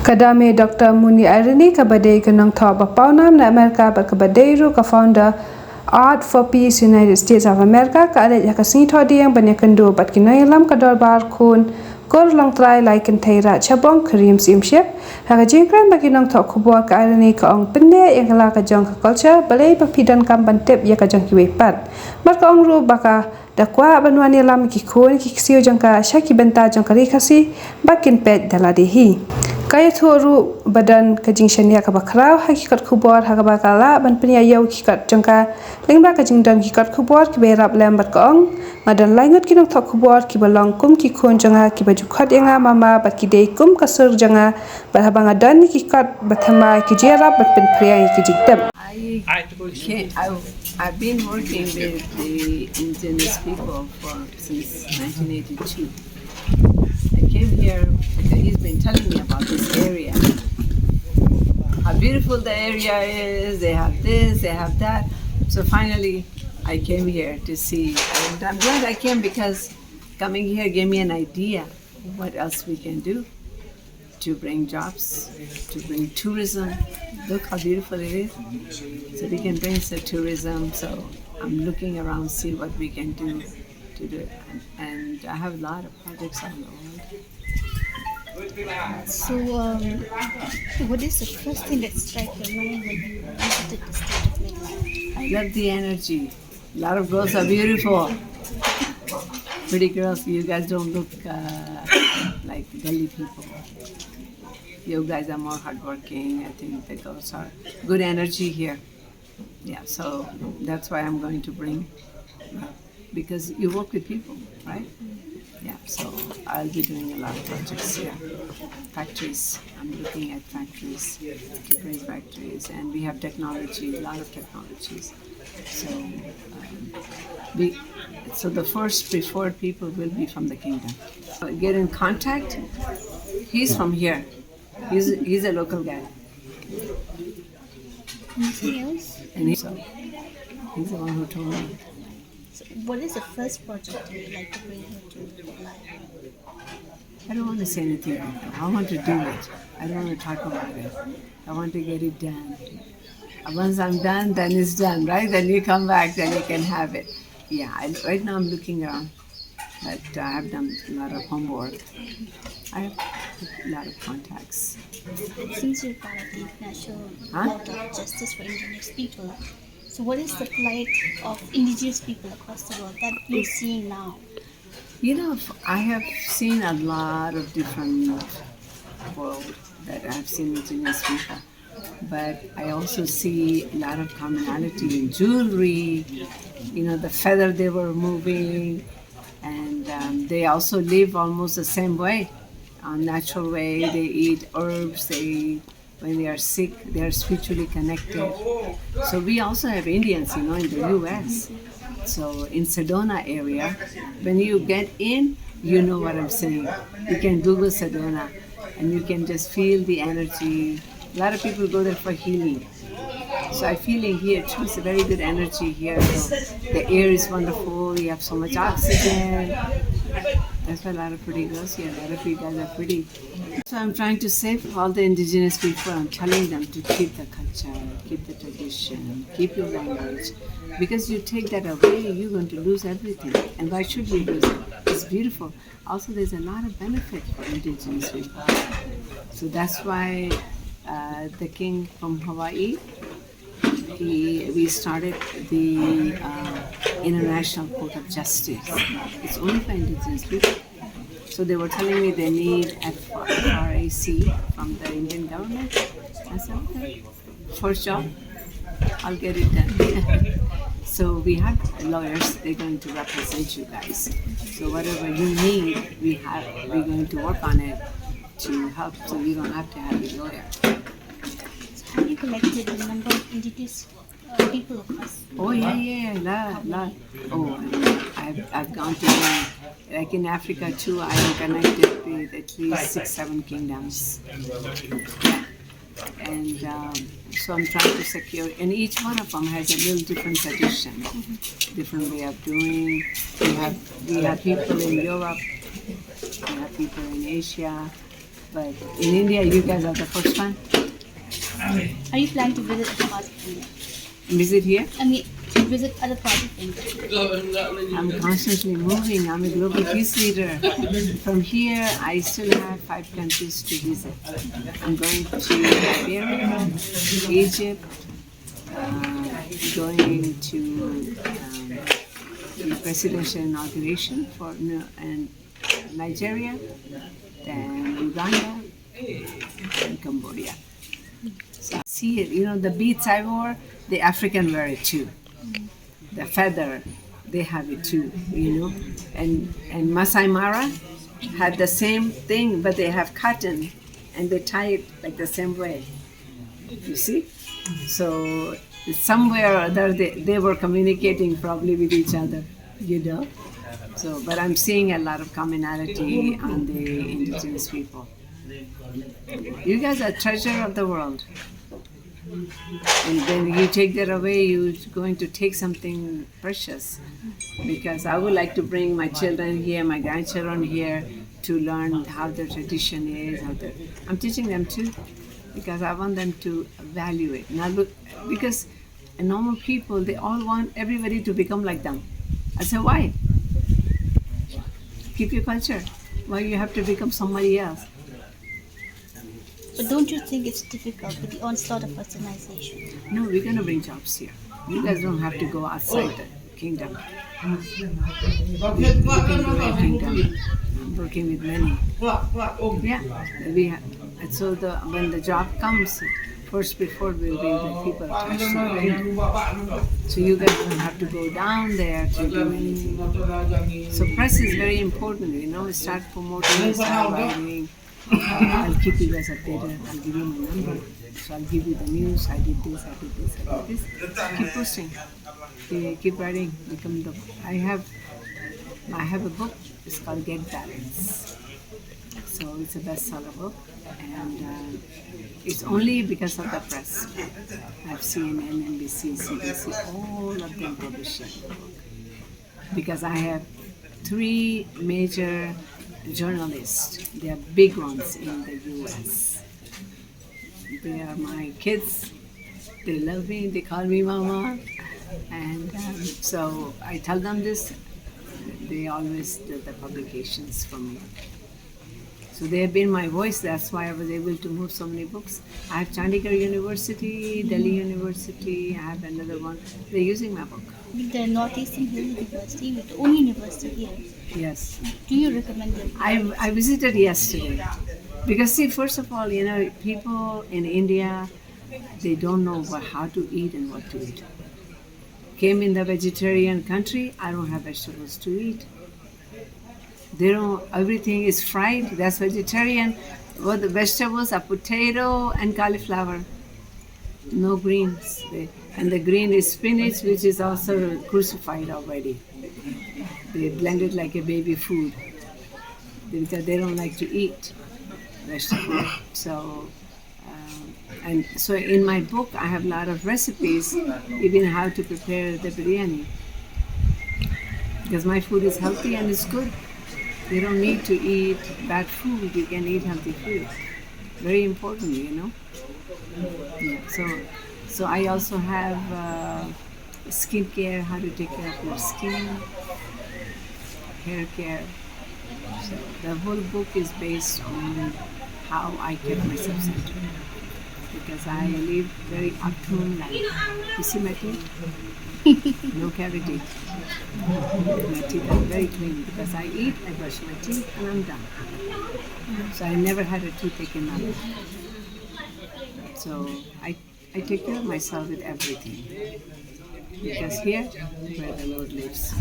Kadame Dr. Muni Irene kabadai kanang thaw bapau nam na America ba kabadai ru ka founder Art for Peace United States of America ka ale ka sing thaw diang banya kando bat kinai lam ka dor bar khun kor long try like and thaira chabong krim sim shep ha ka jingkran ba kinang thaw khubor ka Irene ka ong Pynneh yang kala ka jong ka culture balei ba pidan kam bantep ya ka jong kiwei pat mar ka ong ru baka dakwa banwani lam ki khun ki ksio jong ka shaki benta jong ka rikhasi bakin pet daladi kaya thoru badan kajing shania ka bakrau hakikat khubor hakaba kala ban penya yau kikat jongka lengba kajing dan kikat khubor ki berap lembat kong madan laingut kinong thok khubor ki balong kum ki khon jonga ki bajukhat enga mama bat ki dei kum kasur jonga barhabanga dan kikat bathama ki jera bat pen priya ki jiktab I've been working with the indigenous people since 1982. I came here because he's been telling me about this area. How beautiful the area is, they have this, they have that. So finally, I came here to see. And I'm glad I came because coming here gave me an idea of what else we can do to bring jobs, to bring tourism. Look how beautiful it is. So we can bring some tourism. So I'm looking around, see what we can do to do it. And I have a lot of projects on the road. So, what is the first thing that struck your mind when you visited the state of Meghalaya? I love the energy. A lot of girls are beautiful. Pretty girls. You guys don't look like Delhi people. You guys are more hardworking. I think the girls are good energy here. Yeah, so that's why I'm going to bring, because you work with people, right? Yeah, so I'll be doing a lot of projects here. Factories, I'm looking at factories, to bring factories, and we have technology, a lot of technologies. So the first preferred people will be from the kingdom. Get in contact. He's from here. He's a local guy. Anything else? And he's the one who told me. So what is the first project you would like to bring here to Meghalaya? I don't want to say anything right now. I want to do it. I don't want to talk about it. I want to get it done. And once I'm done, then it's done, right? Then you come back, then you can have it. Yeah, right now I'm looking around. But I have done a lot of homework. I have a lot of contacts. Since you're part of the International Court of Justice for Indigenous People, so what is the plight of indigenous people across the world that you're seeing now? You know, I have seen a lot of different world that I've seen indigenous people. But I also see a lot of commonality in jewelry, the feather they were moving, and they also live almost the same way, natural way. They eat herbs, when they are sick, they are spiritually connected. So we also have Indians, in the U.S. So in Sedona area, when you get in, you know what I'm saying. You can Google Sedona, and you can just feel the energy. A lot of people go there for healing. So I'm feeling here too, it's a very good energy here. So the air is wonderful, you have so much oxygen. That's why a lot of pretty girls here, a lot of you guys are pretty. So I'm trying to save all the indigenous people. I'm telling them to keep the culture, keep the tradition, keep your language. Because you take that away, you're going to lose everything. And why should we lose it? It's beautiful. Also, there's a lot of benefit for indigenous people. So that's why the king from Hawaii, we started the International Court of Justice. It's only for indigenous people. So they were telling me they need FRAC from the Indian government. I said, okay, first job, I'll get it done. So we have lawyers, they're going to represent you guys. So whatever you need, we're going to work on it to help, so you don't have to have a lawyer. So have you collected the number of indigenous people across? Oh yeah, lot. Oh, I've gone to like in Africa too. I am connected with at least 6-7 kingdoms. Yeah. And so I'm trying to secure, and each one of them has a little different tradition, different way of doing. We have people in Europe, we have people in Asia, But in India, you guys are the first one. Are you planning to visit other parts of India? Visit here? I mean, to visit other parts of India. I'm constantly moving. I'm a global peace leader. From here, I still have 5 countries to visit. I'm going to Liberia, Egypt, going to the presidential inauguration for and Nigeria, then Uganda, and Cambodia. So see it, the beads I wore, the African wear it too. The feather, they have it too, And Masai Mara had the same thing, but they have cotton and they tie it like the same way. You see? So somewhere or other they were communicating probably with each other, So, but I'm seeing a lot of commonality on the indigenous people. You guys are treasure of the world. And then you take that away, you're going to take something precious. Because I would like to bring my children here, my grandchildren here, to learn how their tradition is. I'm teaching them too, because I want them to value it. Now look, because normal people, they all want everybody to become like them. I said, why? Keep your culture. Why you have to become somebody else? But don't you think it's difficult with the onslaught of westernization? No, we're going to bring jobs here. You guys don't have to go outside the kingdom. You can go in kingdom. I'm working with many. Yeah, we have. And so when the job comes, first before will be the people attached to the kingdom. So you guys don't have to go down there to do anything. So press is very important, Start promoting, start writing. I'll keep you guys updated. I'll give you my number. So I'll give you the news. I did this, I did this, I did this. Keep posting. Keep writing. I have a book. It's called Get Balance. So it's a bestseller book. And it's only because of the press. I have CNN, NBC, CBC, all of them publishing the book. Because I have 3 major journalists. They are big ones in the U.S. They are my kids. They love me. They call me Mama. And so I tell them this. They always do the publications for me. So they have been my voice. That's why I was able to move so many books. I have Chandigarh University, Delhi University. I have another one. They're using my book. With the Northeastern Hill University, with the only university here. Yes. Do you recommend it? I visited yesterday. Because see, first of all, people in India, they don't know how to eat and what to eat. Came in the vegetarian country, I don't have vegetables to eat. They don't, everything is fried, that's vegetarian. Well, the vegetables are potato and cauliflower. No greens. And the green is spinach, which is also crucified already. They blend it like a baby food because they don't like to eat vegetables. So, and so in my book, I have a lot of recipes, even how to prepare the biryani. Because my food is healthy and it's good. You don't need to eat bad food. You can eat healthy food. Very important, Yeah, so I also have skincare, how to take care of your skin, hair care. So the whole book is based on how I kept myself centered. Because I live very uptune life. You see my teeth? No cavity. My teeth are very clean because I eat, I brush my teeth, and I'm done. So I never had a toothache in my life. So I take care of myself with everything. Because here, where the Lord lives.